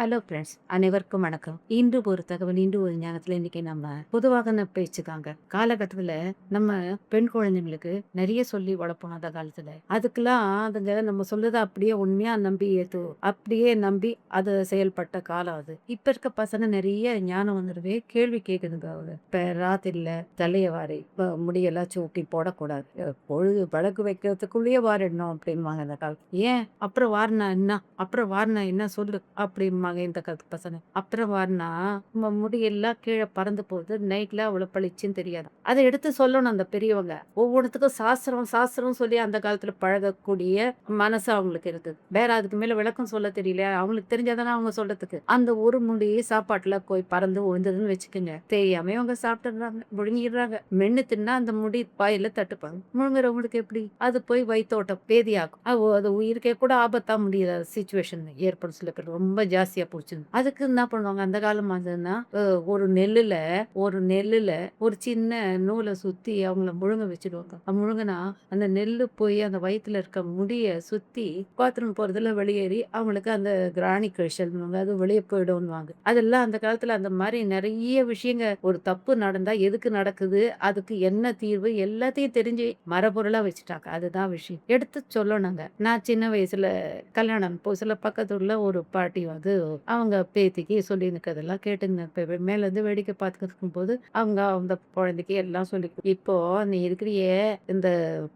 Hello friends, அனைவருக்கும் வணக்கம். இன்று ஒரு தகவல், இன்று ஒரு ஞானத்துல இன்னைக்கு நம்ம பொதுவாக பேச்சுக்காங்க. காலகட்டத்துல நம்ம பெண் குழந்தைங்களுக்கு நிறைய சொல்லி வளர்ப்போம் அந்த காலத்துல. அதுக்கெல்லாம் அதுங்க நம்ம சொல்றத அப்படியே உண்மையா நம்பி அப்படியே நம்பி அது செயல்பட்ட காலம் அது. இப்ப இருக்க பசங்க நிறைய ஞானம் வந்துடுவே கேள்வி கேக்குதுங்க. அவங்க இப்ப ராத்திரில தலைய வாரி முடியெல்லாம் சூட்டி போடக்கூடாது. பொழுது விளக்கு வைக்கிறதுக்குள்ளேயே வாரிடணும் அப்படின்வாங்க அந்த காலம். ஏன் அப்புறம் வாரினா என்ன, அப்புறம் வாரினா என்ன சொல்லு அப்படிம்பாங்க இந்த காலத்து பசங்க. அப்புறம் வாரினா நம்ம முடியெல்லாம் கீழே பறந்து போகுது, நைட்ல அவ்வளவு பளிச்சுன்னு தெரியாது. அதை எடுத்து சொல்லணும் அந்த பெரியவங்க. ஒவ்வொன்றுத்துக்கும் சாஸ்திரம் சாஸ்திரம் சொல்லி அந்த காலத்துல பழகக்கூடிய மனசு அவங்களுக்கு இருக்கு. வேற அதுக்கு மேல விளக்கம் சொல்ல தெரியல, அவங்களுக்கு தெரிஞ்சாதானே அவங்க சொல்றதுக்கு. அந்த ஒரு முடி சாப்பாட்டுல போய் பறந்து விழுந்ததுன்னு வச்சுக்கோங்க, தெரியாம அவங்க சாப்பிட்டுறாங்க, முழுங்கிடுறாங்க. மென்னு தின்னா அந்த முடி வாயில தட்டுப்பாங்க. முழுங்குறவங்களுக்கு எப்படி அது போய் வயித்தோட்டம் பேதியாகும். அது உயிருக்கே கூட ஆபத்தா முடியாத சுச்சுவேஷன் ஏற்படும். சில பேர் ரொம்ப ஜாஸ்தியா போச்சுன்னு அதுக்கு என்ன பண்ணுவாங்க அந்த காலம் அதுன்னா, ஒரு நெல்லுல ஒரு சின்ன நூலை சுத்தி அவங்கள முழுங்க வச்சிடுவாங்க. முழுங்கினா அந்த நெல்லு போய் அந்த வயித்துல இருக்க முடிய சுத்தி பாத்ரூம் போறதுல வெளியேறி அவங்களுக்கு அந்த கிராணி கழிச்சல் அது வெளியே போயிடும்னுவாங்க. அதெல்லாம் அந்த காலத்துல அந்த மாதிரி நிறைய விஷயங்க. ஒரு தப்பு நடந்தா எதுக்கு நடக்குது, அதுக்கு என்ன தீர்வு, எல்லாத்தையும் தெரிஞ்சு மரபொருளா வச்சுட்டாங்க. அதுதான் விஷயம் எடுத்து சொல்லணுங்க. நான் சின்ன வயசுல கல்யாணம் புதுசுல பக்கத்து ஊர்ல ஒரு பாட்டி அவங்க பேத்திக்கு சொல்லி இருக்கிறதெல்லாம் கேட்டுங்க. மேல இருந்து வேடிக்கை பார்த்துக்கிட்டு இருக்கும்போது அவங்க அந்த குழந்தைக்கு எல்லாம் சொல்லி இப்போ நீ இருக்கிறியே இந்த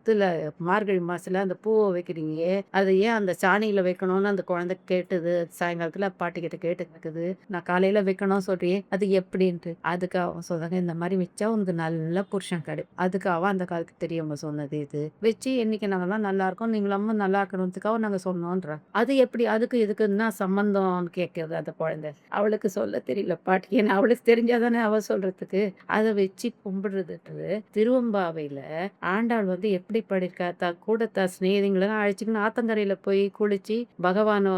இதுல மார்கழி மாசத்துல அந்த பூவை வைக்கிறீங்க, அதை ஏன் அந்த சாணியில வைக்கணும்னு அந்த குழந்தை கேட்டது. சாயங்காலத்துல பாட்டி கிட்ட கேட்டு இருக்குது, நான் காலையில வைக்கணும் சொல்றேன் அது எப்படின்ட்டு. அதுக்கு அவன் சொல்றாங்க, இந்த மாதிரி வச்சா உனக்கு நல்ல புருஷன் கிடைக்கும். அதுக்கு அவன் அந்த காலத்து தெரியவங்க சொன்னது இது வச்சு இன்னைக்கு நாங்கெல்லாம் நல்லா இருக்கோம், நீங்களும் நல்லா இருக்கணும்ன்றதுக்காக நாங்க சொன்னோன்ற. அது எப்படி அதுக்கு இதுக்குன்னா சம்பந்தம்னு கேட்குது அந்த குழந்தை. அவளுக்கு சொல்ல தெரியல பாட்டி, ஏன்னா அவளுக்கு தெரிஞ்சாதானே அவ சொல்றதுக்கு. அதை வச்சு கும்பிடுறதுன்றது திருவம்பாவையில ஆண்டாள் எப்படி பண்ணிருக்கா, கூட சிநேகிதிங்களெல்லாம் அழைச்சிக்கின்னு ஆத்தங்கரையில போய் குளிச்சு பகவானை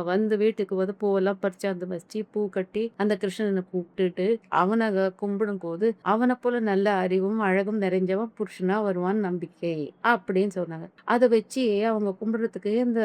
வீட்டுக்கு பூவெல்லாம் பறிச்சு அந்த வச்சு பூ கட்டி அந்த கிருஷ்ணனை கூப்பிட்டுட்டு அவனை கும்பிடும் போது அவனை போல நல்ல அறிவும் அழகும் நிறைஞ்சவன் புருஷனா வருவான்னு நம்பிக்கை அப்படின்னு சொன்னாங்க. அதை வச்சு அவங்க கும்பிடுறதுக்கு இந்த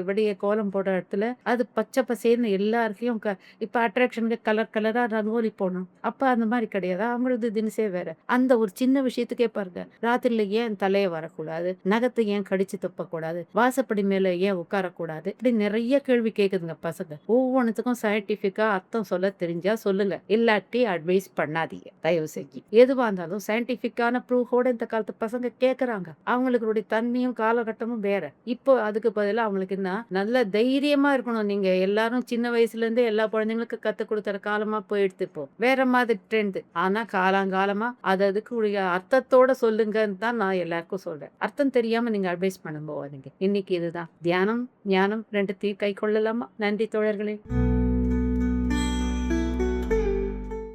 விடிய கோலம் போடுற இடத்துல அது பச்சை பசேல்னு எல்லாருக்கையும் இப்ப அட்ராக்ஷனுக்கு கலர் கலரா ரங்கோலி போடணும். அப்ப அந்த மாதிரி கிடையாது, அவங்களது தினசே வேற. அந்த ஒரு சின்ன விஷயத்துக்கே பாருங்க, ராத்திரில ஏன் தலைய வரக்கூடாது, நகத்தை ஏன் கடிச்சு துப்பக்கூடாது, வாசப்படி மேல ஏன் உட்காரக்கூடாது, இப்படி நிறைய கேள்வி கேக்குதுங்க பசங்க. ஒவ்வொன்றுத்துக்கும் சயின்டிபிக்கா அர்த்தம் சொல்ல தெரிஞ்சா சொல்லுங்க, இல்லாட்டி அட்வைஸ் பண்ணாதீங்க தயவு செஞ்சு. எதுவா இருந்தாலும் சயின்டிபிக்கான ப்ரூஃபோட இந்த காலத்து பசங்க கேக்குறாங்க. அவங்களுடைய தன்மையும் காலகட்டமும் வேற. இப்போ அதுக்கு பதிலா அவங்களுக்கு என்ன, நல்ல தைரியமா இருக்கணும். நீங்க எல்லாரும் சின்ன வயசுல இருந்தே எல்லா குழந்தைங்களுக்கும் கத்து கொடுத்துற காலமா போயிடுத்து. இப்போ வேற மாதிரி ட்ரெண்ட். ஆனா காலங்காலமா அதுக்கு உரிய அர்த்தத்தோட சொல்லுங்கன்னு தான் நான் எல்லாருக்கும் சொல்றேன். அர்த்தம் தெரியாம நீங்க அட்வைஸ் பண்ண போவாதீங்க. இன்னைக்கு இதுதான் தியானம் ஞானம் ரெண்டுத்தையும் கை கொள்ளலாமா? நன்றி தோழர்களே.